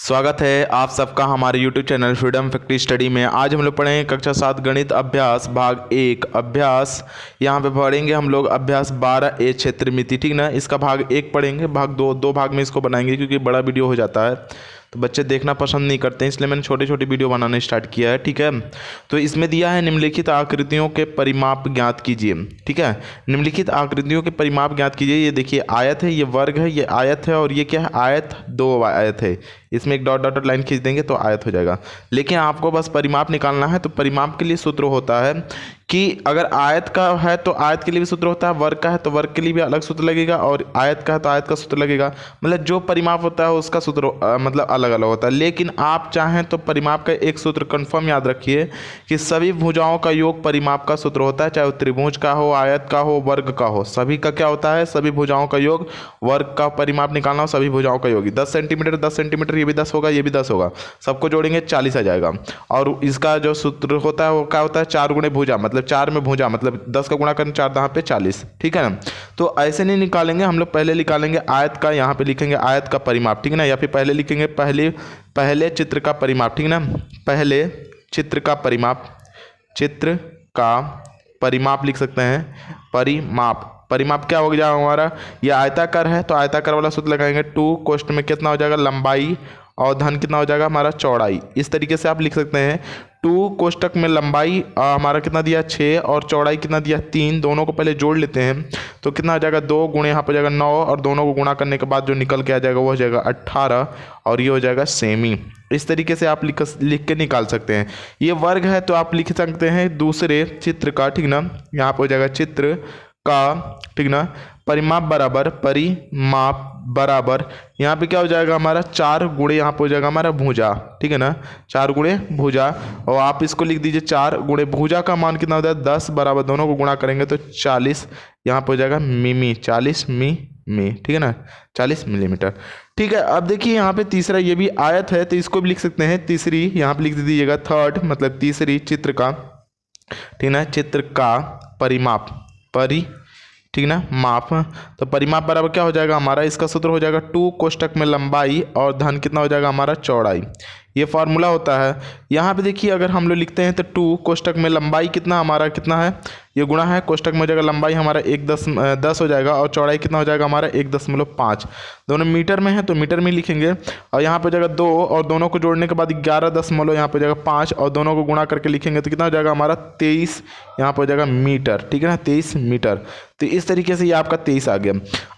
स्वागत है आप सबका हमारे YouTube channel freedom factory study में। आज हम लोग पढ़ेंगे कक्षा 7 गणित अभ्यास भाग 1 अभ्यास। यहाँ पे पढ़ेंगे हम लोग अभ्यास 12A क्षेत्र मिति, ठीक ना। इसका भाग 1 पढ़ेंगे, भाग 2 दो भाग में इसको बनाएंगे क्योंकि बड़ा वीडियो हो जाता है तो बच्चे देखना पसंद नहीं करते हैं, इसलिए मैंने छोटे छोटे वीडियो बनाने स्टार्ट किया है, ठीक है। तो इसमें दिया है निम्नलिखित आकृतियों के परिमाप ज्ञात कीजिए, ठीक है। निम्नलिखित आकृतियों के परिमाप ज्ञात कीजिए। ये देखिए आयत है, ये वर्ग है, ये आयत है और ये क्या है, आयत, दो आयत है। इसमें एक डॉट डॉट लाइन खींच देंगे तो आयत हो जाएगा। लेकिन आपको बस परिमाप निकालना है, तो परिमाप के लिए सूत्र होता है कि अगर आयत का है तो आयत के लिए भी सूत्र होता है, वर्ग का है तो वर्ग के लिए भी अलग सूत्र लगेगा, और आयत का है तो आयत का सूत्र लगेगा। मतलब जो परिमाप होता है उसका सूत्र मतलब अलग अलग होता है। लेकिन आप चाहें तो परिमाप का एक सूत्र कंफर्म याद रखिए कि सभी भुजाओं का योग परिमाप का सूत्र होता है, चाहे वो त्रिभुज का हो, आयत का हो, वर्ग का हो, सभी का क्या होता है, सभी भुजाओं का योग। वर्ग का परिमाप निकालना हो, सभी भुजाओं का योग 10 सेंटीमीटर 10 सेंटीमीटर, ये भी 10 होगा, ये भी 10 होगा, सबको जोड़ेंगे 40 आ जाएगा। और इसका जो सूत्र होता है वो क्या होता है, 4 गुणे भुजा, मतलब 4 में भुजा, मतलब 10 का गुणा करें 4 दहाँ पे 40, ठीक है ना। तो ऐसे नहीं निकालेंगे हम लोग, पहले निकालेंगे आयत का, यहाँ पे लिखेंगे आयत का परिमाप, ठीक है ना, या फिर पहले लिखेंगे पहले चित्र का परिमाप, ठीक है ना। पहले चित्र का परिमाप, चित्र का परिमाप लिख सकते हैं। परिमाप क्या हो गया हमारा, ये आयताकार है तो आयताकार वाला सूत्र लगाएंगे। 2 कोष्ठ में कितना हो जाएगा, लंबाई, और धन कितना हो जाएगा हमारा, चौड़ाई। इस तरीके से आप लिख सकते हैं। 2 कोष्ठक में लंबाई हमारा कितना दिया 6 और चौड़ाई कितना दिया 3, दोनों को पहले जोड़ लेते हैं तो कितना हो जाएगा 2 गुणे यहाँ पर जाएगा 9, और दोनों को गुणा करने के बाद जो निकल के आ जाएगा वो हो जाएगा 18, और ये हो जाएगा सेमी। इस तरीके से आप लिख के निकाल सकते हैं। ये वर्ग है तो आप लिख सकते हैं दूसरे चित्र का, ठीक ना। यहाँ पर हो जाएगा चित्र का, ठीक ना, परिमाप बराबर यहाँ पे क्या हो जाएगा हमारा 4 गुणे यहाँ पे हो जाएगा हमारा भुजा, ठीक है ना, 4 गुणे भुजा। और आप इसको लिख दीजिए 4 गुणे भुजा का मान कितना होता है 10, बराबर दोनों को गुणा करेंगे तो 40 यहाँ पे हो जाएगा मिमी, 40 मी, ठीक है ना, 40 मिलीमीटर, ठीक है। अब देखिए यहाँ पे तीसरा, ये भी आयत है तो इसको भी लिख सकते हैं तीसरी, यहाँ पे लिख दीजिएगा थर्ड, मतलब तीसरी चित्र का, ठीक ना, चित्र का परिमाप ठीक ना, माप। तो परिमाप बराबर क्या हो जाएगा हमारा, इसका सूत्र हो जाएगा 2 कोष्ठक में लंबाई और धन कितना हो जाएगा हमारा, चौड़ाई। ये फार्मूला होता है। यहाँ पे देखिए अगर हम लोग लिखते हैं तो 2 कोष्ठक में लंबाई कितना हमारा कितना है, ये गुणा है, कोष्ठक में हो जाएगा लंबाई हमारा 10 हो जाएगा, और चौड़ाई कितना हो जाएगा हमारा 1.5। दोनों मीटर में है तो मीटर में लिखेंगे, और यहाँ पे हो जाएगा 2, और दोनों को जोड़ने के बाद 11 यहाँ पे हो जाएगा 5, और दोनों को गुणा करके लिखेंगे तो कितना हो जाएगा हमारा 23, यहाँ पे हो जाएगा मीटर, ठीक है ना, 23 मीटर। तो इस तरीके से ये आपका 23 आ गया।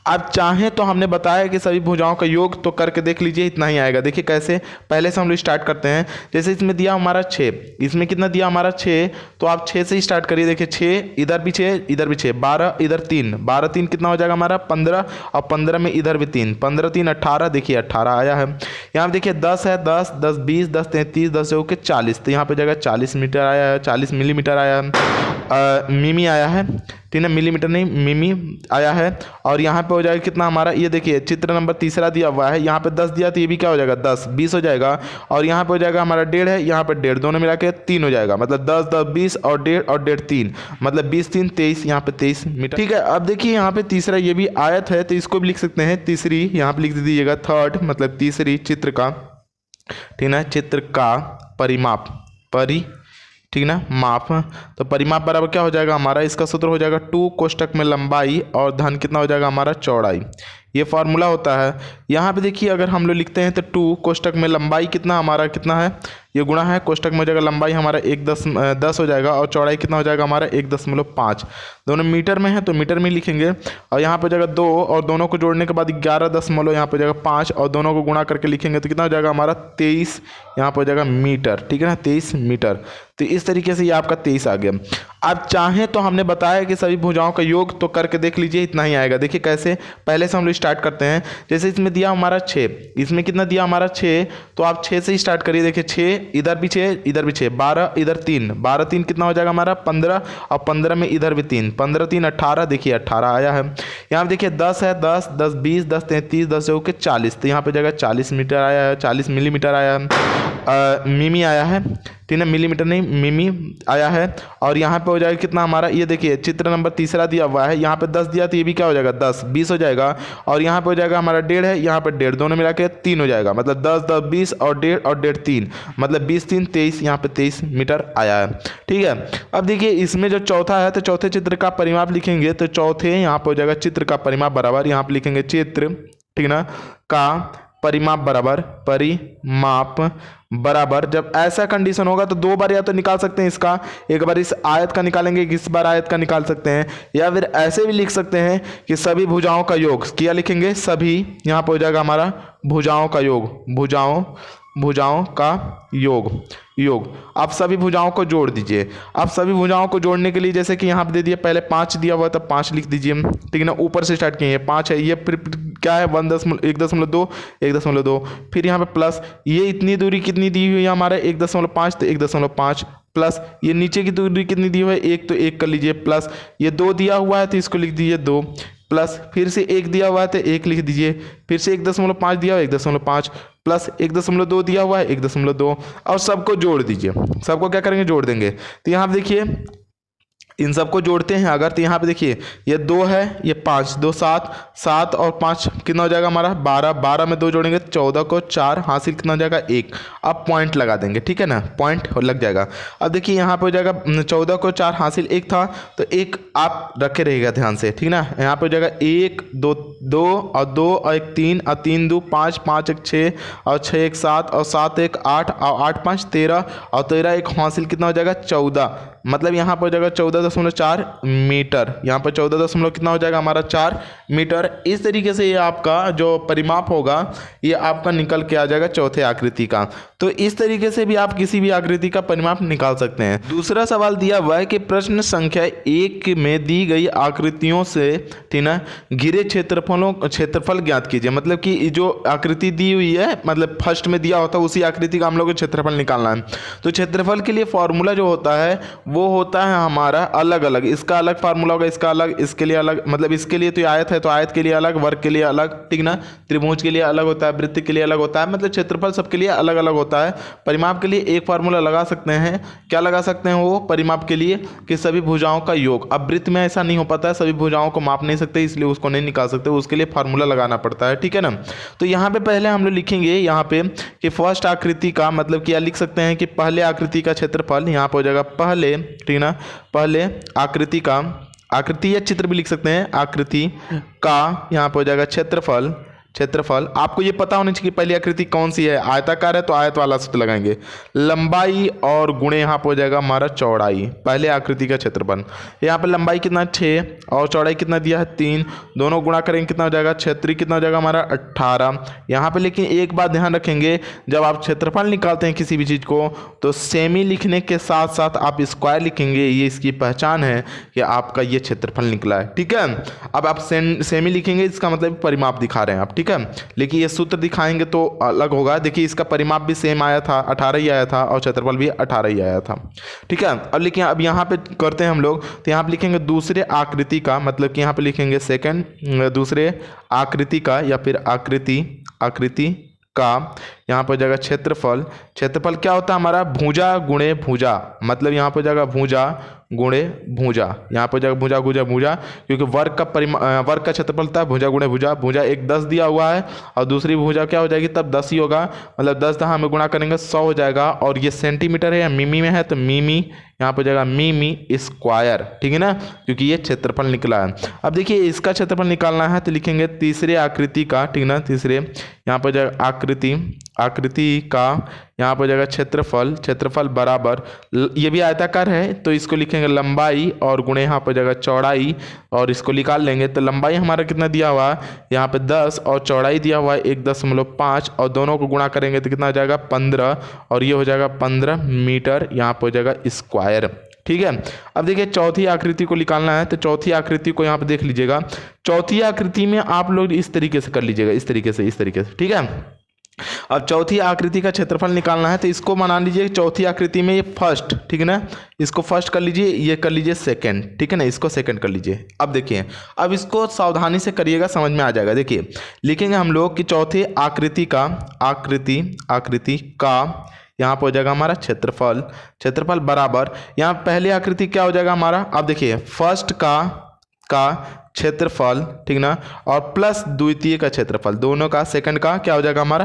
आप चाहें तो हमने बताया कि सभी भुजाओं का योग तो करके देख लीजिए, इतना ही आएगा। देखिए कैसे, पहले से हम लोग स्टार्ट करते हैं। जैसे इसमें दिया हमारा 6, इसमें कितना दिया हमारा 6, तो आप 6 से ही स्टार्ट करिए। देखिए 6, इधर भी 6, इधर भी 6, 12, इधर 3, 12 3 कितना हो जाएगा हमारा 15, और 15 में इधर भी 3, 15 3 18, देखिए 18 आया है। यहाँ देखिए 10 है, 10 10 20 10 33 10 हो के 40, तो यहाँ पे जाएगा 40 मीटर आया है, 40 मिलीमीटर आया है, मिमी आया है, ठीक है, मिलीमीटर नहीं मिमी आया है। और यहाँ पे हो जाएगा कितना हमारा, ये देखिए चित्र नंबर तीसरा दिया हुआ है, यहाँ पे 10 दिया तो ये भी क्या हो जाएगा 10 20 हो जाएगा, और यहाँ पे हो जाएगा हमारा 1.5 है, यहाँ पे 1.5, दोनों मिला के 3 हो जाएगा, मतलब 10 10 20 और 1.5 3, मतलब 20 3 23, यहाँ पे 23 मीटर, ठीक है। अब देखिए यहाँ पे तीसरा, ये भी आयत है तो इसको भी लिख सकते हैं तीसरी, यहाँ पे लिख दीजिएगा थर्ड, मतलब तीसरी चित्र का, ठीक ना, चित्र का परिमाप ठीक ना, माप। तो परिमाप बराबर क्या हो जाएगा हमारा, इसका सूत्र हो जाएगा 2 कोष्ठक में लंबाई और धन कितना हो जाएगा हमारा, चौड़ाई। ये फार्मूला होता है। यहाँ पे देखिए अगर हम लोग लिखते हैं तो 2 कोष्ठक में लंबाई कितना हमारा कितना है, ये गुणा है, कोष्ठक में हो जाएगा लंबाई हमारा 10 हो जाएगा, और चौड़ाई कितना हो जाएगा हमारा 1.5। दोनों मीटर में है तो मीटर में लिखेंगे, और यहाँ पे हो जाएगा 2, और दोनों को जोड़ने के बाद 11 यहाँ पे हो जाएगा 5, और दोनों को गुणा करके लिखेंगे तो कितना हो जाएगा हमारा 23, यहाँ पे हो जाएगा मीटर, ठीक है ना, 23 मीटर। तो इस तरीके से ये आपका 23 आ गया। आप चाहें तो हमने बताया कि सभी भुजाओं का योग तो करके देख लीजिए, इतना ही आएगा। देखिए कैसे, पहले से हम लोग स्टार्ट करते हैं। जैसे इसमें दिया हमारा 6, इसमें कितना दिया हमारा 6, तो आप 6 से ही स्टार्ट करिए। देखिए 6, इधर भी 6, इधर भी 6, 12, इधर 3, 12 3 कितना हो जाएगा हमारा 15, और 15 में इधर भी 3, 15 3 18, देखिए 18 आया है। यहाँ पे देखिए 10 है, 10 10 20 10 33 10 हो के 40, तो यहाँ पे जाएगा 40 मीटर आया है, 40 मिलीमीटर आया है, मिमी आया है, ठीक है, मिलीमीटर नहीं मिमी आया है। और यहाँ पे हो जाएगा कितना हमारा, ये देखिए चित्र नंबर तीसरा दिया हुआ है, यहाँ पे 10 दिया तो ये भी क्या हो जाएगा 10, 20 हो जाएगा। और यहाँ पे हो जाएगा हमारा 1.5 है, यहाँ पे 1.5, दोनों मिला के 3 हो जाएगा, मतलब 10 10 20 और 1.5 3, मतलब 20 3 23, यहाँ पे 23 मीटर आया है। ठीक है, अब देखिए इसमें जो चौथा है तो चौथे चित्र का परिमाप लिखेंगे, तो चौथे यहाँ पे हो जाएगा चित्र का परिमाप बराबर, यहाँ पे लिखेंगे चित्र, ठीक है ना, का परिमाप बराबर, परिमाप बराबर, जब ऐसा कंडीशन होगा तो दो बार या तो निकाल सकते हैं इसका, एक बार इस आयत का निकालेंगे, इस बार आयत का निकाल सकते हैं, या फिर ऐसे भी लिख सकते हैं कि सभी भुजाओं का योग, क्या लिखेंगे, सभी, यहाँ पर हो जाएगा हमारा भुजाओं का योग, भुजाओं का योग। आप सभी भुजाओं को जोड़ दीजिए। आप सभी भुजाओं को जोड़ने के लिए जैसे कि यहाँ पे दे दिए, पहले 5 दिया हुआ था, 5 लिख दीजिए, ठीक है ना, ऊपर से स्टार्ट किए, 5 है, ये क्या है 1.2, 1.2, फिर यहाँ पे प्लस, ये इतनी दूरी कितनी दी हुई है हमारे 1.5, तो 1.5 प्लस, ये नीचे की दूरी कितनी दी हुई है 1, तो 1 कर लीजिए, प्लस ये 2 दिया हुआ है तो इसको लिख दीजिए 2, प्लस फिर से 1 दिया हुआ है तो 1 लिख दीजिए, फिर से 1.5 दिया हुआ है 1.5, प्लस 1.2 दिया हुआ है 1.2, और सबको जोड़ दीजिए। सबको क्या करेंगे, जोड़ देंगे। तो यहाँ देखिए इन सबको जोड़ते हैं अगर, तो यहाँ पे देखिए ये 2 है, ये 5, 2 7, 7 और 5 कितना हो जाएगा हमारा 12, 12 में 2 जोड़ेंगे 14 को 4, हासिल कितना हो जाएगा 1। अब पॉइंट लगा देंगे, ठीक है ना, पॉइंट लग जाएगा। अब देखिए यहाँ पे हो जाएगा 14 को 4 हासिल 1 था, तो 1 आप रखे रहेगा ध्यान से, ठीक ना। यहाँ पे हो जाएगा 1 2 2 और 2 और 1 3 और 3 2 5, 5 1 6 और 6 1 7 और 7 1 8 और 8 5 13 और 13 1 हासिल कितना हो जाएगा 14, मतलब यहाँ पर हो जाएगा 14.4 मीटर, यहाँ पर 14 कितना हो जाएगा हमारा 4 मीटर। इस तरीके से ये आपका जो परिमाप होगा ये आपका निकल के आ जाएगा चौथे आकृति का। तो इस तरीके से भी आप किसी भी आकृति का परिमाप निकाल सकते हैं। दूसरा सवाल दिया हुआ है कि प्रश्न संख्या 1 में दी गई आकृतियों से, ठीक ना, घिरे क्षेत्रफल ज्ञात कीजिए। मतलब कि जो आकृति दी हुई है, मतलब फर्स्ट में दिया होता है उसी आकृति का हम लोग को क्षेत्रफल निकालना है। तो क्षेत्रफल के लिए फॉर्मूला जो होता है वो होता है हमारा अलग अलग, इसका अलग फार्मूला होगा, इसका अलग, इसके लिए अलग, मतलब इसके लिए तो आयत है तो आयत के लिए अलग, वर्ग के लिए अलग, ठीक ना, त्रिभुज के लिए अलग होता है, वृत्त के लिए अलग होता है, मतलब क्षेत्रफल सबके लिए अलग अलग होता है। परिमाप के लिए एक फार्मूला लगा सकते हैं, क्या लगा सकते हैं वो परिमाप के लिए, कि सभी भुजाओं का योग। अब वृत्त में ऐसा नहीं हो पाता है, सभी भुजाओं को माप नहीं सकते, इसलिए उसको नहीं निकाल सकते, उसके लिए फार्मूला लगाना पड़ता है, ठीक है ना। तो यहाँ पे पहले हम लोग लिखेंगे यहाँ पे कि फर्स्ट आकृति का, मतलब क्या लिख सकते हैं कि पहले आकृति का क्षेत्रफल, यहाँ पे हो जाएगा पहले, ठीक ना, पहले आकृति का, आकृति या चित्र भी लिख सकते हैं, आकृति का यहाँ पे हो जाएगा क्षेत्रफल। आपको ये पता होना चाहिए कि पहली आकृति कौन सी है, आयताकार है तो आयत वाला सूत्र लगाएंगे, लंबाई और गुणे यहाँ पे हो जाएगा हमारा चौड़ाई, पहले आकृति का क्षेत्रफल। यहाँ पे लंबाई कितना 6 और चौड़ाई कितना दिया है 3, दोनों गुणा करेंगे कितना हो जाएगा 36, कितना हो जाएगा हमारा 18। यहाँ पे लेकिन एक बात ध्यान रखेंगे, जब आप क्षेत्रफल निकालते हैं किसी भी चीज़ को तो सेमी लिखने के साथ साथ आप स्क्वायर लिखेंगे, ये इसकी पहचान है कि आपका ये क्षेत्रफल निकला है, ठीक है। अब आप सेमी लिखेंगे, इसका मतलब परिमाप दिखा रहे हैं आप, ठीक है, लेकिन ये सूत्र दिखाएंगे तो अलग होगा। देखिए इसका परिमाप भी सेम आया था, 18 ही आया था, और क्षेत्रफल भी 18 ही आया था, ठीक है। अब लेकिन अब यहाँ पे करते हैं हम लोग, तो यहाँ पे लिखेंगे दूसरे आकृति का, मतलब कि यहाँ पे लिखेंगे सेकंड, दूसरे आकृति का या फिर आकृति का, यहाँ पर जाएगा क्षेत्रफल। क्या होता है हमारा भुजा गुणे भुजा, मतलब यहाँ पर जाएगा भुजा गुणे भुजा, यहाँ पर जाएगा भुजा, क्योंकि वर्ग का क्षेत्रफल था भुजा गुणे भुजा 1 10 दिया हुआ है, और दूसरी भुजा क्या हो जाएगी तब 10 ही होगा, मतलब 10 10 में गुणा करेंगे 100 हो जाएगा। और ये सेंटीमीटर है या मिमी में है तो मिमी, यहाँ पर जाएगा मिमी स्क्वायर, ठीक है ना, क्योंकि ये क्षेत्रफल निकला है। अब देखिए इसका क्षेत्रफल निकालना है तो लिखेंगे तीसरे आकृति का, ठीक ना, तीसरे, यहाँ पर जाएगा आकृति का, यहाँ पर जाएगा क्षेत्रफल बराबर, ये भी आयताकार है तो इसको लिखेंगे लंबाई और गुणे यहाँ पर जाएगा चौड़ाई, और इसको निकाल लेंगे तो लंबाई हमारा कितना दिया हुआ है यहाँ पे 10 और चौड़ाई दिया हुआ है 1.5, और दोनों को गुणा करेंगे तो कितना हो जाएगा 15, और ये हो जाएगा 15 मीटर, यहाँ पर हो जाएगा स्क्वायर, ठीक है। अब देखिए चौथी आकृति को निकालना है, तो चौथी आकृति को यहाँ पे देख लीजिएगा। चौथी आकृति में आप लोग इस तरीके से कर लीजिएगा, इस तरीके से, ठीक है। अब चौथी आकृति का क्षेत्रफल निकालना है, तो इसको मान लीजिए चौथी आकृति में ये फर्स्ट, ठीक है ना, इसको फर्स्ट कर लीजिए, ये कर लीजिए सेकंड, ठीक है ना, इसको सेकंड कर लीजिए। अब देखिए, अब इसको सावधानी से करिएगा, समझ में आ जाएगा। देखिए लिखेंगे हम लोग कि चौथे आकृति का, यहाँ पे हो जाएगा हमारा क्षेत्रफल। क्षेत्रफल बराबर यहाँ पहली आकृति क्या हो जाएगा हमारा, अब देखिए फर्स्ट का क्षेत्रफल, ठीक ना, और प्लस द्वितीय का क्षेत्रफल, दोनों का सेकंड का क्या हो जाएगा हमारा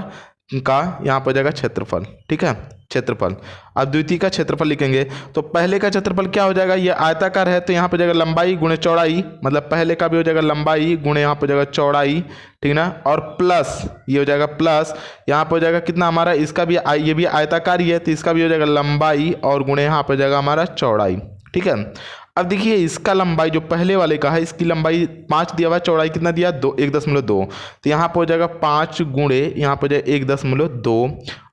का, यहाँ पर हो जाएगा क्षेत्रफल। ठीक है, क्षेत्रफल। अब द्वितीय का क्षेत्रफल लिखेंगे तो पहले का क्षेत्रफल क्या हो जाएगा, ये आयताकार है तो यहाँ पर जाएगा लंबाई गुणे चौड़ाई, मतलब पहले का भी हो जाएगा लंबाई गुणे यहाँ पर जाएगा चौड़ाई, ठीक ना, और प्लस ये हो जाएगा प्लस यहाँ पर हो जाएगा कितना हमारा, इसका भी ये भी आयताकार ही है तो इसका भी हो जाएगा लंबाई और गुणे यहाँ पर जाएगा हमारा चौड़ाई। ठीक है, अब देखिए इसका लंबाई जो पहले वाले का है, इसकी लंबाई 5 दिया हुआ, चौड़ाई कितना दिया 1.2, तो यहाँ पर हो जाएगा 5 गुणे यहाँ पर जाएगा 1.2।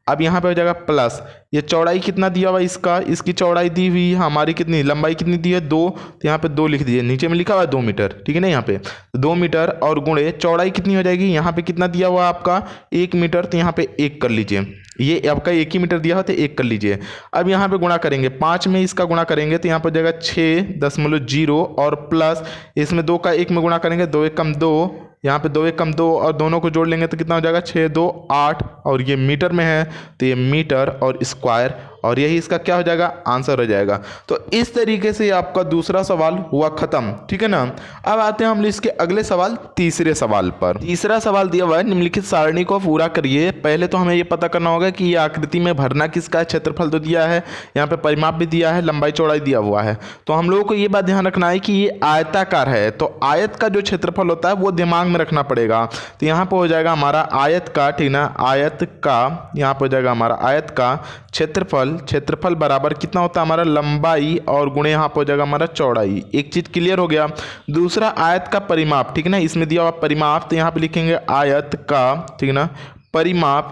अब यहाँ पे हो जाएगा प्लस ये चौड़ाई कितना दिया हुआ इसका, इसकी चौड़ाई दी हुई हमारी कितनी, लंबाई कितनी दी है 2, तो यहाँ पे 2 लिख दीजिए, नीचे में लिखा हुआ है 2 मीटर, ठीक है ना, यहाँ पे 2 मीटर और गुणे चौड़ाई कितनी हो जाएगी, यहाँ पे कितना दिया हुआ आपका 1 मीटर, तो यहाँ पे 1 कर लीजिए, ये आपका 1 ही मीटर दिया हो तो 1 कर लीजिए। अब यहाँ पे गुणा करेंगे 5 में इसका गुणा करेंगे तो यहाँ पर जाएगा 6.0 और प्लस इसमें 2 का 1 में गुणा करेंगे, 2 1 कम 2, यहाँ पे 2 1 कम 2 और दोनों को जोड़ लेंगे तो कितना हो जाएगा 6 2 8 और ये मीटर में है तो ये मीटर और स्क्वायर, और यही इसका क्या हो जाएगा आंसर हो जाएगा। तो इस तरीके से आपका दूसरा सवाल हुआ खत्म। ठीक है ना, अब आते हैं हम इसके अगले सवाल, तीसरे सवाल पर। तीसरा सवाल दिया हुआ है निम्नलिखित सारणी को पूरा करिए। पहले तो हमें ये पता करना होगा कि ये आकृति में भरना किसका है, क्षेत्रफल तो दिया है, यहाँ पे परिमाप भी दिया है, लंबाई चौड़ाई दिया हुआ है, तो हम लोगों को ये बात ध्यान रखना है कि ये आयताकार है, तो आयत का जो क्षेत्रफल होता है वो दिमाग में रखना पड़ेगा। तो यहाँ पर हो जाएगा हमारा आयत का, ठीक ना, आयत का यहाँ पर हो जाएगा हमारा आयत का क्षेत्रफल बराबर कितना होता है हमारा लंबाई और गुणे यहाँ पर हो जाएगा हमारा चौड़ाई। एक चीज क्लियर हो गया। दूसरा आयत का परिमाप, ठीक है ना, इसमें दिया हुआ परिमाप, तो यहाँ पे लिखेंगे आयत का, ठीक है ना, परिमाप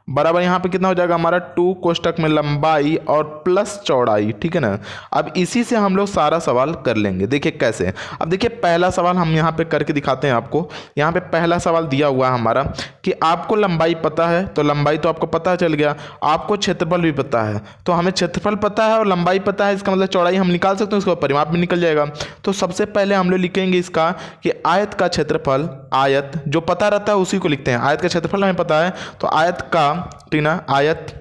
बराबर यहाँ पे कितना हो जाएगा हमारा 2 कोष्टक में लंबाई और प्लस चौड़ाई। ठीक है ना, अब इसी से हम लोग सारा सवाल कर लेंगे। देखिए कैसे, अब देखिए पहला सवाल हम यहाँ पे करके दिखाते हैं आपको। यहाँ पे पहला सवाल दिया हुआ है हमारा कि आपको लंबाई पता है, तो लंबाई तो आपको पता चल गया, आपको क्षेत्रफल भी पता है, तो हमें क्षेत्रफल पता है और लंबाई पता है, इसका मतलब चौड़ाई हम निकाल सकते हैं, उसका परिमाप भी निकल जाएगा। तो सबसे पहले हम लोग लिखेंगे इसका कि आयत का क्षेत्रफल, आयत जो पता रहता है उसी को लिखते हैं, आयत का क्षेत्रफल हमें पता है, तो आयत का, ठीक ना, आयत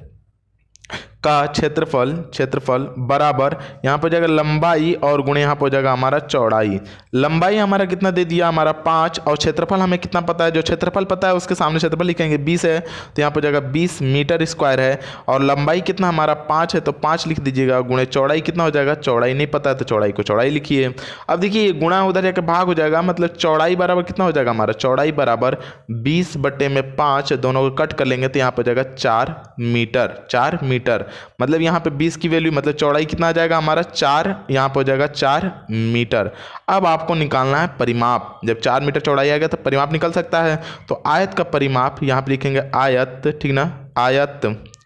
का क्षेत्रफल बराबर यहाँ पर जाएगा लंबाई और गुणे यहाँ पर हो जाएगा हमारा चौड़ाई। लंबाई हमारा कितना दे दिया हमारा 5 और क्षेत्रफल हमें कितना पता है, जो क्षेत्रफल पता है उसके सामने क्षेत्रफल लिखेंगे 20 है, तो यहाँ पर जाएगा 20 मीटर स्क्वायर है, और लंबाई कितना हमारा 5 है तो 5 लिख दीजिएगा, गुणे चौड़ाई कितना हो जाएगा, चौड़ाई नहीं पता है तो चौड़ाई को चौड़ाई लिखिए। अब देखिए ये गुणा उधर जाकर भाग हो जाएगा, मतलब चौड़ाई बराबर कितना हो जाएगा हमारा, चौड़ाई बराबर 20/5, दोनों को कट कर लेंगे तो यहाँ पर जाएगा 4 मीटर, मतलब यहाँ पे 20 की वैल्यू, मतलब चौड़ाई कितना आ जाएगा हमारा 4, यहाँ पर हो जाएगा 4 मीटर। अब आपको निकालना है परिमाप, जब 4 मीटर चौड़ाई आएगा तो परिमाप निकल सकता है, तो आयत का परिमाप यहाँ पे लिखेंगे आयत, ठीक ना, आयत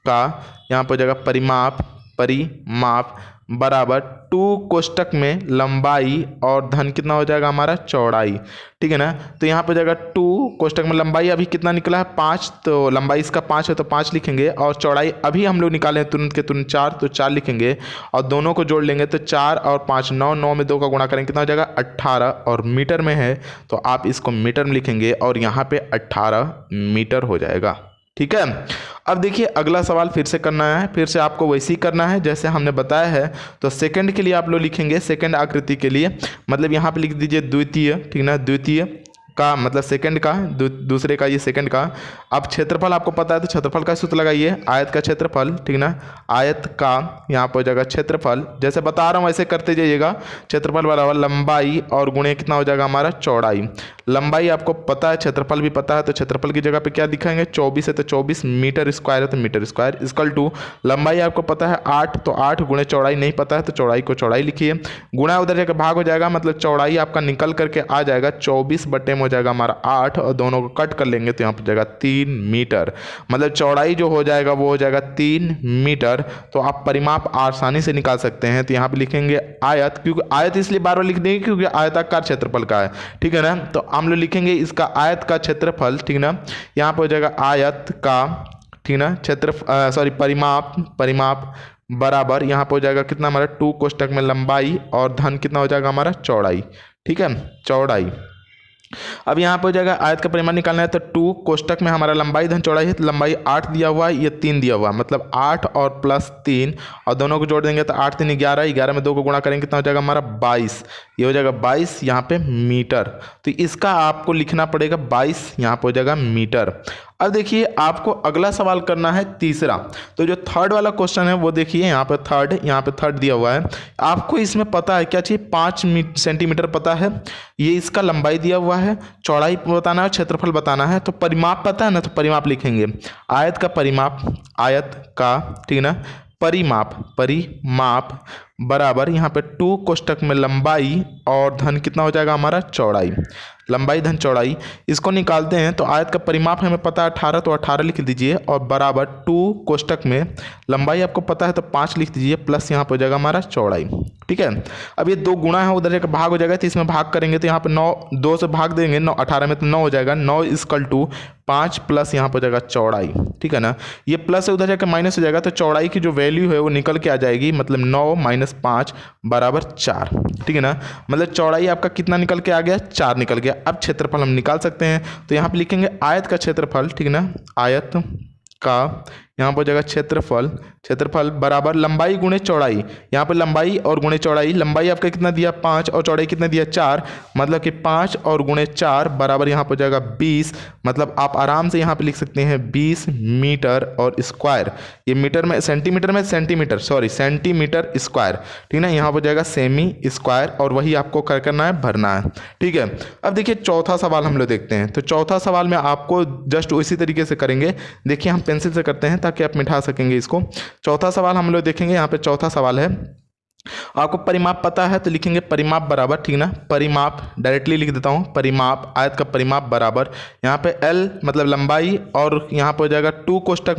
का यहाँ पर हो जाएगा परिमाप बराबर 2 कोष्टक में लंबाई और धन कितना हो जाएगा हमारा चौड़ाई। ठीक है ना, तो यहाँ पर जाएगा 2 कोष्टक में लंबाई अभी कितना निकला है 5, तो लंबाई इसका 5 है तो 5 लिखेंगे, और चौड़ाई अभी हम लोग निकाले तुरंत के तुरंत 4, तो 4 लिखेंगे, और दोनों को जोड़ लेंगे तो 4 और 5 9, 9 में 2 का गुणा करेंगे कितना हो जाएगा 18, और मीटर में है तो आप इसको मीटर में लिखेंगे और यहाँ पे 18 मीटर हो जाएगा। ठीक है, अब देखिए अगला सवाल फिर से करना है, फिर से आपको वैसे ही करना है जैसे हमने बताया है। तो सेकंड के लिए आप लोग लिखेंगे, सेकंड आकृति के लिए मतलब यहाँ पे लिख दीजिए द्वितीय, ठीक ना, द्वितीय का मतलब सेकंड का, दूसरे का ये सेकंड का। अब क्षेत्रफल आपको पता है तो क्षेत्रफल का सूत्र लगाइए, आयत का क्षेत्रफल, ठीक ना, आयत का यहाँ पर हो जाएगा क्षेत्रफल, जैसे बता रहा हूँ वैसे करते जाइएगा, क्षेत्रफल बराबर लंबाई और गुणे कितना हो जाएगा हमारा चौड़ाई। लंबाई आपको पता है, क्षेत्रफल भी पता है, तो क्षेत्रफल की जगह पे क्या दिखाएंगे 24 है तो 24, मीटर स्क्वायर है तो मीटर स्क्वायर इक्वल टू, लंबाई आपको पता है 8, तो 8 गुणे चौड़ाई नहीं पता है तो चौड़ाई को चौड़ाई लिखिए, गुणा उधर जाकर भाग हो जाएगा, मतलब चौड़ाई आपका निकल करके आ जाएगा 24 बटे हो जाएगा हमारा 8, और दोनों को कट कर लेंगे तो यहाँ पर जाएगा 3 मीटर, मतलब चौड़ाई जो हो जाएगा वो हो जाएगा 3 मीटर। तो आप परिमाप आसानी से निकाल सकते हैं। तो यहाँ पे लिखेंगे आयत, क्योंकि आयत इसलिए बार बार लिख देंगे क्योंकि आयताकार क्षेत्रफल का है, ठीक है ना, तो हम लोग लिखेंगे इसका आयत का क्षेत्रफल, ठीक ना, यहाँ पर हो जाएगा आयत का, ठीक ना, परिमाप बराबर यहाँ पर हो जाएगा कितना हमारा 2 कोष्टक में लंबाई और धन कितना हो जाएगा हमारा चौड़ाई। ठीक है, चौड़ाई अब यहाँ पे हो जाएगा आयत का परिमाण निकालना है तो 2 कोष्टक में हमारा लंबाई धन चौड़ाई है, तो लंबाई 8 दिया हुआ है, ये 3 दिया हुआ है, मतलब 8 और प्लस 3 और दोनों को जोड़ देंगे तो 8 3 11, 11 में 2 को गुणा करेंगे कितना हो जाएगा हमारा 22, ये हो जाएगा 22 यहाँ पे मीटर। तो इसका आपको लिखना पड़ेगा 22 यहाँ पे हो जाएगा मीटर। अब देखिए आपको अगला सवाल करना है तीसरा, तो जो थर्ड वाला क्वेश्चन है वो देखिए यहाँ पे थर्ड दिया हुआ है। आपको इसमें पता है क्या चाहिए, 5 सेंटीमीटर पता है, ये इसका लंबाई दिया हुआ है, चौड़ाई बताना है, क्षेत्रफल बताना है। तो परिमाप पता है ना, तो परिमाप लिखेंगे आयत का परिमाप, आयत का, ठीक है ना, परिमाप बराबर यहाँ पे 2 कोष्टक में लंबाई और धन कितना हो जाएगा हमारा चौड़ाई, लंबाई धन चौड़ाई। इसको निकालते हैं तो आयत का परिमाप हमें पता है 18, तो 18 लिख दीजिए और बराबर 2 कोष्टक में लंबाई आपको पता है तो 5 लिख दीजिए प्लस यहाँ पर हो जाएगा हमारा चौड़ाई। ठीक है, अब ये 2 गुणा है, उधर एक भाग हो जाएगा, तो इसमें भाग करेंगे तो यहाँ पे 9, 2 से भाग देंगे 9, 18 में तो 9 हो जाएगा, 9 इक्वल टू 5 प्लस यहाँ पर हो जाएगा चौड़ाई। ठीक है ना, ये प्लस है उधर जाकर माइनस हो जाएगा, तो चौड़ाई की जो वैल्यू है वो निकल के आ जाएगी, मतलब 9 माइनस 5 बराबर 4। ठीक है ना, मतलब चौड़ाई आपका कितना निकल के आ गया, 4 निकल गया। अब क्षेत्रफल हम निकाल सकते हैं, तो यहाँ पे लिखेंगे आयत का क्षेत्रफल, ठीक है ना, आयत का यहाँ पर हो जाएगा क्षेत्रफल बराबर लंबाई गुणे चौड़ाई, यहाँ पर लंबाई और गुणे चौड़ाई, लंबाई आपका कितना दिया 5 और चौड़ाई कितना दिया 4, मतलब कि 5 और गुणे 4 बराबर यहाँ पर हो जाएगा 20, मतलब आप आराम से यहाँ पे लिख सकते हैं 20 मीटर और स्क्वायर, ये मीटर में सेंटीमीटर सेंटीमीटर स्क्वायर। ठीक है ना, यहाँ पर हो जाएगा सेमी स्क्वायर, और वही आपको करना है, भरना है। ठीक है, अब देखिए चौथा सवाल हम लोग देखते हैं, तो चौथा सवाल में आपको जस्ट उसी तरीके से करेंगे, देखिए हम पेंसिल से करते हैं ताकि आप मिटा सकेंगे इसको। चौथा सवाल हम लोग देखेंगे, यहाँ पे चौथा सवाल है, आपको परिमाप पता है तो लिखेंगे परिमाप बराबर, ठीक ना, परिमाप डायरेक्टली लिख देता हूँ, परिमाप आयत का परिमाप बराबर यहाँ पे L मतलब लंबाई और यहाँ पे हो जाएगा 2 कोष्टक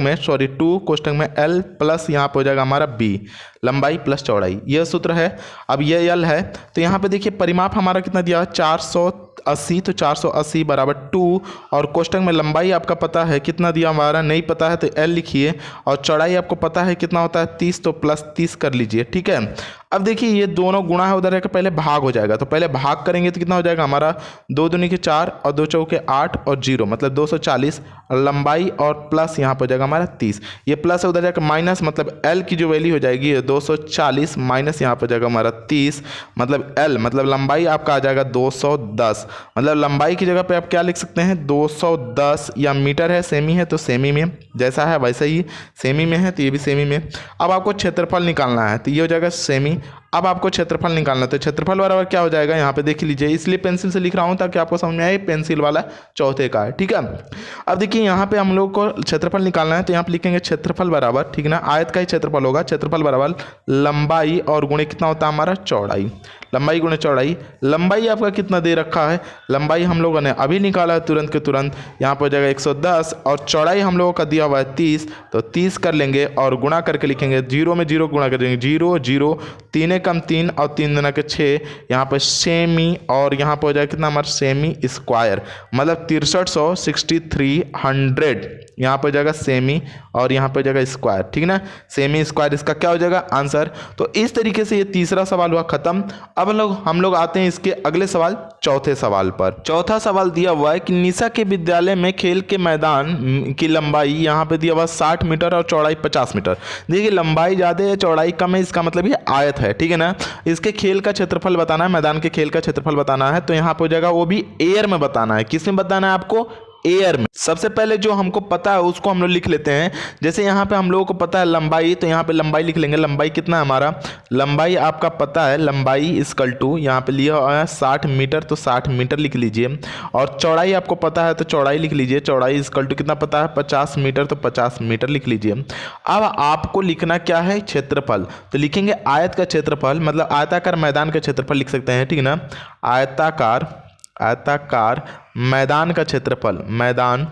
में L प्लस यहाँ पे हो जाएगा हमारा B, लंबाई प्लस चौड़ाई, यह सूत्र है। अब ये L है, तो यहाँ पे देखिए परिमाप हमारा कितना दिया 480, तो 480 बराबर 2, और कोष्टक में लंबाई आपका पता है कितना दिया हमारा नहीं पता है तो L लिखिए, और चौड़ाई आपको पता है कितना होता है 30, तो प्लस 30 कर लीजिए। ठीक है, अब देखिए ये दोनों गुणा है, उधर पहले भाग हो जाएगा, तो पहले भाग करेंगे तो कितना हो जाएगा हमारा 2 दूनी के 4 और 2 चौके 8 और 0 मतलब 240, लंबाई और प्लस यहाँ पर हो जाएगा हमारा 30, ये प्लस है उधर जाकर माइनस, मतलब L की जो वैल्यू हो जाएगी 240 माइनस यहाँ पर हो जाएगा हमारा 30, मतलब L मतलब लंबाई आपका आ जाएगा 210, मतलब लंबाई की जगह पे आप क्या लिख सकते हैं 210, या मीटर है सेमी है तो सेमी में जैसा है वैसा ही सेमी में है तो ये भी सेमी में। अब आपको क्षेत्रफल निकालना है, तो ये हो जाएगा सेमी। अब आपको क्षेत्रफल निकालना है, तो क्षेत्रफल बराबर क्या हो जाएगा यहाँ पे देख लीजिए, इसलिए पेंसिल से लिख रहा हूँ ताकि आपको समझ में आए, पेंसिल वाला चौथे का है। ठीक है, अब देखिए यहाँ पे हम लोग को क्षेत्रफल निकालना है, तो यहाँ पे लिखेंगे क्षेत्रफल बराबर, ठीक है ना, आयत का ही क्षेत्रफल होगा, क्षेत्रफल बराबर लंबाई और गुणे कितना होता है हमारा चौड़ाई, लंबाई गुणे चौड़ाई। लंबाई आपका कितना दे रखा है, लंबाई हम लोगों ने अभी निकाला है तुरंत के तुरंत, यहाँ पर हो जाएगा 110, और चौड़ाई हम लोगों का दिया हुआ है 30, तो 30 कर लेंगे और गुणा करके लिखेंगे, 0 में 0 गुणा कर देंगे, 0 0 3 कम 3 और 3 दूना के 6, यहाँ पर सेमी, और यहाँ पर हो जाएगा कितना हमारा सेमी स्क्वायर, मतलब 6300 यहाँ पर हो जाएगा सेमी और यहाँ पर हो जाएगा स्क्वायर। ठीक है ना, सेमी स्क्वायर इसका क्या हो जाएगा आंसर। तो इस तरीके से ये तीसरा सवाल हुआ खत्म। अब हम लोग आते हैं इसके अगले सवाल, चौथे सवाल पर। चौथा सवाल दिया हुआ है कि निशा के विद्यालय में खेल के मैदान की लंबाई यहाँ पे दिया हुआ 60 मीटर और चौड़ाई 50 मीटर। देखिए लंबाई ज़्यादा है चौड़ाई कम है, इसका मतलब ये आयत है। ठीक है ना, इसके खेल का क्षेत्रफल बताना है, मैदान के खेल का क्षेत्रफल बताना है, तो यहाँ पे हो जाएगा वो भी एयर में बताना है। किस में बताना है आपको, एयर में। सबसे पहले जो हमको पता है उसको हम लोग लिख लेते हैं। जैसे यहाँ पे हम लोगों को पता है लंबाई, तो यहाँ पे लंबाई लिख लेंगे। लंबाई कितना है हमारा, लंबाई आपका पता है, लंबाई इक्वल टू यहाँ पे लिया हुआ है 60 मीटर, तो 60 मीटर लिख लीजिए। और चौड़ाई आपको पता है तो चौड़ाई लिख लीजिए, चौड़ाई इक्वल टू कितना पता है 50 मीटर, तो 50 मीटर लिख लीजिए। अब आपको लिखना क्या है, क्षेत्रफल। तो लिखेंगे आयत का क्षेत्रफल, मतलब आयताकार मैदान का क्षेत्रफल लिख सकते हैं। ठीक है ना, आयताकार मैदान का क्षेत्रफल, मैदान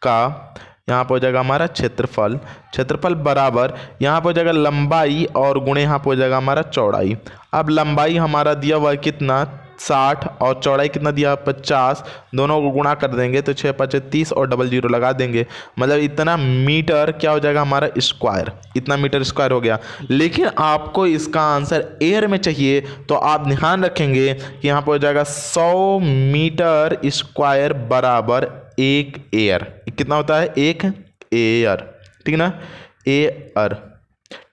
का यहाँ पर हो जाएगा हमारा क्षेत्रफल बराबर यहाँ पर हो जाएगा लंबाई और गुणे यहाँ पर हो जाएगा हमारा चौड़ाई। अब लंबाई हमारा दिया हुआ है कितना 60 और चौड़ाई कितना दिया 50, दोनों को गुणा कर देंगे तो 6 5 30 और डबल जीरो लगा देंगे, मतलब इतना मीटर क्या हो जाएगा हमारा स्क्वायर, इतना मीटर स्क्वायर हो गया। लेकिन आपको इसका आंसर एयर में चाहिए तो आप ध्यान रखेंगे कि यहाँ पर हो जाएगा 100 मीटर स्क्वायर बराबर 1 एयर। कितना होता है 1 एयर, ठीक ना, एयर,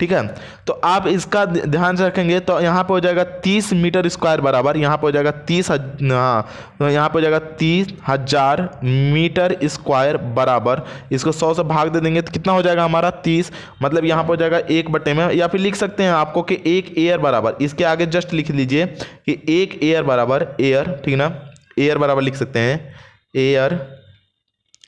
ठीक है। तो आप इसका ध्यान से रखेंगे तो यहाँ पे हो जाएगा 30 मीटर स्क्वायर बराबर, यहाँ पे हो जाएगा 30,000 मीटर स्क्वायर बराबर, इसको 100 से भाग दे देंगे तो कितना हो जाएगा हमारा 30, मतलब यहाँ पे हो जाएगा 1 बटे में, या फिर लिख सकते हैं आपको कि 1 एयर बराबर, इसके आगे जस्ट लिख लीजिए कि 1 एयर बराबर एयर, ठीक ना, एयर बराबर लिख सकते हैं एयर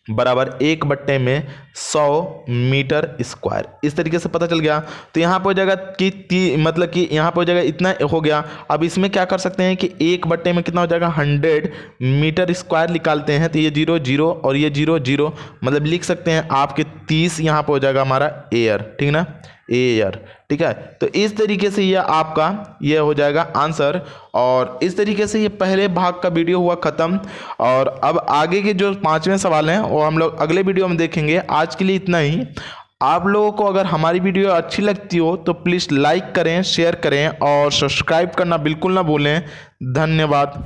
बराबर 1 बट्टे में 100 मीटर स्क्वायर, इस तरीके से पता चल गया। तो यहाँ पर हो जाएगा कि मतलब कि यहाँ पर हो जाएगा इतना हो गया। अब इसमें क्या कर सकते हैं कि 1 बट्टे में कितना हो जाएगा 100 मीटर स्क्वायर निकालते हैं, तो ये 0 0 और ये 0 0, मतलब लिख सकते हैं आपके 30 यहाँ पर हो जाएगा हमारा एयर, ठीक ना, एयर, ठीक है। तो इस तरीके से ये आपका ये हो जाएगा आंसर, और इस तरीके से ये पहले भाग का वीडियो हुआ ख़त्म। और अब आगे के जो 5वें सवाल हैं वो हम लोग अगले वीडियो में देखेंगे। आज के लिए इतना ही। आप लोगों को अगर हमारी वीडियो अच्छी लगती हो तो प्लीज़ लाइक करें, शेयर करें और सब्सक्राइब करना बिल्कुल ना भूलें। धन्यवाद।